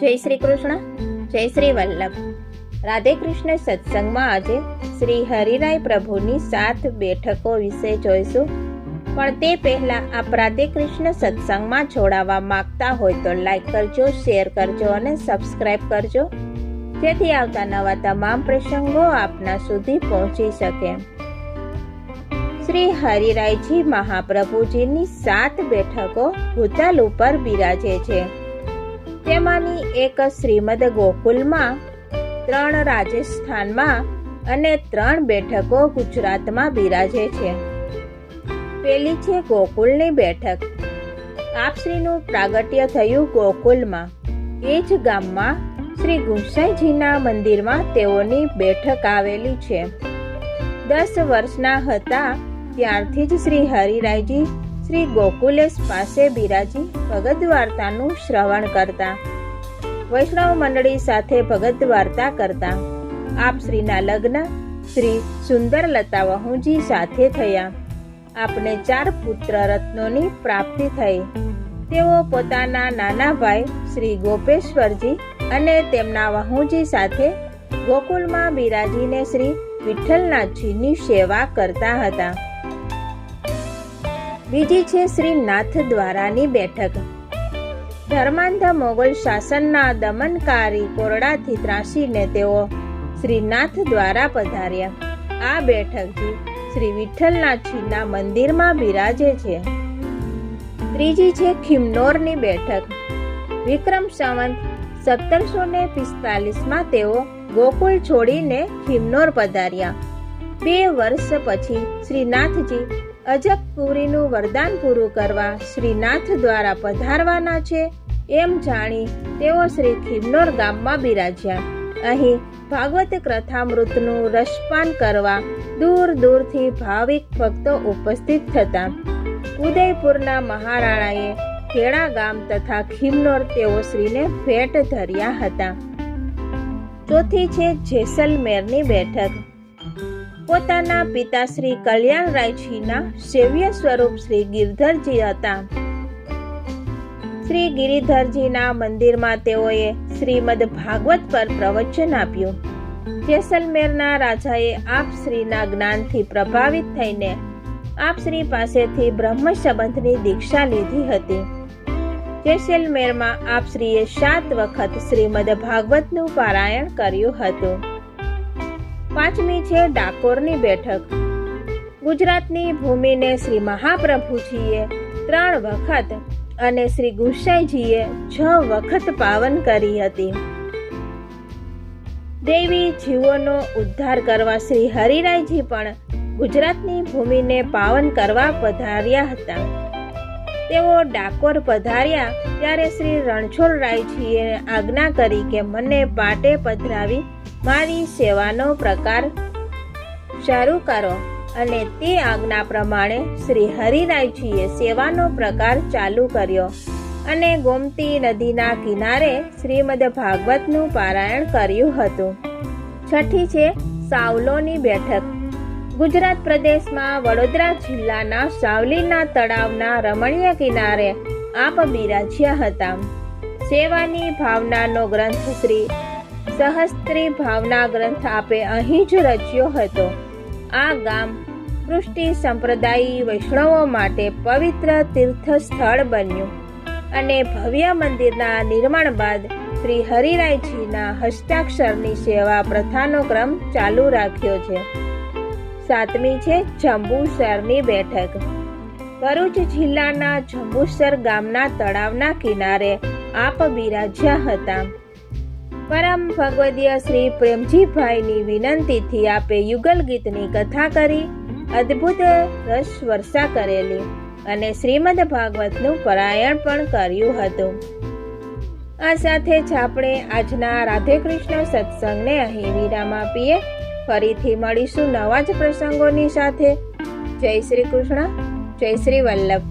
જય શ્રી કૃષ્ણ, જય શ્રી વલ્લભ. રાધે કૃષ્ણ સત્સંગમાં આજે શ્રી હરિરાય પ્રભુની 7 બેઠકો વિશે જોઈશું. પણ તે પહેલા આપ રાધે કૃષ્ણ સત્સંગમાં જોડાવા માંગતા હોય તો લાઈક કરજો, શેર કરજો અને સબસ્ક્રાઈબ કરજો, જેથી આવતા નવા તમામ પ્રસંગો આપના સુધી પહોંચી શકે. શ્રી હરિરાયજી મહાપ્રભુજીની 7 બેઠકો ભૂતલ ઉપર બિરાજે છે. તેમાંની એક શ્રીમદ ગોકુલમાં, 3 રાજસ્થાનમાં અને 3 બેઠકો ગુજરાતમાં બિરાજે છે. પેલી છે ગોકુલની બેઠક. આપશ્રીનું પ્રાગટ્ય થયું ગોકુલમાં. એ જ ગામમાં શ્રી ગુંસાઈજીના મંદિરમાં તેઓની બેઠક આવેલી છે. 10 વર્ષના હતા ત્યારથી જ શ્રી હરિરાયજી શ્રી ગોકુલેશ પાસે બિરાજી ભગત વાર્તાનું શ્રવણ કરતા, વૈષ્ણવ મંડળી સાથે ભગત વાર્તા કરતા. આપ શ્રીના લગ્ન શ્રી સુંદરલતા વહુજી સાથે થયા. આપને 4 પુત્ર રત્નોની પ્રાપ્તિ થઈ. તેઓ પોતાના નાના ભાઈ શ્રી ગોપેશ્વરજી અને તેમના વહુજી સાથે ગોકુલમાં બિરાજીને શ્રી વિઠ્ઠલનાથજીની સેવા કરતા હતા. બીજી છે શ્રી નાથ દ્વારાની બેઠક. ધર્માંધ મોગલ શાસનના દમનકારી કોરડાથી ત્રાસીને તેઓ શ્રી નાથ દ્વારા પધાર્યા. આ બેઠકજી શ્રી વિઠ્ઠલનાથજીના મંદિરમાં બિરાજે છે. ત્રીજી છે ખિમનોરની બેઠક. વિક્રમ સંવત 1745માં તેઓ ગોકુળ છોડીને ખિમનોર પધાર્યા. 2 વર્ષ પછી શ્રીનાથજી અજકપુરીનું વરદાન પૂરું કરવા શ્રીનાથ દ્વારા પધારવાના છે એમ જાણી તેઓ શ્રી ખિમનોર ગામમાં બિરાજ્યા. અહીં ભાગવત કથામૃતનું રસપાન કરવા દૂર દૂરથી ભાવિક ભક્તો ઉપસ્થિત થતા. ઉદયપુરના મહારાણાએ ખેડા ગામ તથા ખિમનોર તેઓ શ્રીને ભેટ ધર્યા હતા. ચોથી છે જેસલમેરની બેઠક. પોતાના પિતા શ્રી કલ્યાણરાયજીના સેવ્ય સ્વરૂપ શ્રી ગિરધરજી હતા. શ્રી ગિરિધરજીના મંદિરમાં તેઓએ શ્રીમદ ભાગવત પર પ્રવચન આપ્યું. જેસલમેરના રાજાએ આપ શ્રીના જ્ઞાનથી પ્રભાવિત થઈને આપ શ્રી પાસેથી બ્રહ્મ સંબંધની દીક્ષા લીધી હતી. જેસલમેરમાં આપ શ્રીએ 7 વખત શ્રીમદ ભાગવતનું પારાયણ કર્યું હતું. 5મી છે ડાકોરની બેઠક. ગુજરાતની ભૂમિને શ્રી મહાપ્રભુજીએ 3 વખત અને શ્રી ગુંસાઈજીએ 6 વખત પાવન કરી હતી. દેવી જીવોનો ઉદ્ધાર કરવા શ્રી હરિરાયજી પણ ગુજરાતની ભૂમિને પાવન કરવા પધાર્યા હતા. તેઓ ડાકોર પધાર્યા ત્યારે શ્રી રણછોડરાયજીએ આજ્ઞા કરી કે મને પાટે પધરાવી મારી સેવાનો પ્રકાર શરૂ કરો, અને તે આજ્ઞા પ્રમાણે શ્રી હરિરાયજીએ સેવાનો પ્રકાર ચાલુ કર્યો અને ગોમતી નદીના કિનારે શ્રીમદ ભાગવતનું પારાયણ કર્યું હતું. 6ઠી છે સાવલોની બેઠક. ગુજરાત પ્રદેશમાં વડોદરા જિલ્લાના સાવલીના તળાવના રમણીય કિનારે આપ બિરાજ્યા હતા. સેવાની ભાવનાનો ગ્રંથ શ્રી સહસ્ત્રી ભાવના ગ્રંથ આપે અહીં જ રચ્યો હતો. આ ગામ કૃષ્ટિ સંપ્રદાયી વૈષ્ણવો માટે પવિત્ર તીર્થ સ્થળ બન્યું અને ભવ્ય મંદિરના નિર્માણ બાદ શ્રી હરિરાયજીના હસ્તાક્ષરની સેવા પ્રથાનો ક્રમ ચાલુ રાખ્યો છે. 7મી છે જંબુસરની બેઠક. ભરૂચ જિલ્લાના જંબુસર ગામના તળાવના કિનારે આપ બિરાજ્યા હતા. પરમ ભગવદીય શ્રી પ્રેમજીભાઈની વિનંતીથી આપે યુગલ ગીતની કથા કરી, અદ્ભુત રસ વર્ષા કરેલી અને શ્રીમદ ભાગવતનું પારાયણ પણ કર્યું હતું. આ સાથે જ આપણે આજના રાધે કૃષ્ણ સત્સંગને અહીં વિરામ આપીએ. ફરીથી મળીશું નવા જ પ્રસંગોની સાથે. જય શ્રી કૃષ્ણ, જય શ્રી વલ્લભ.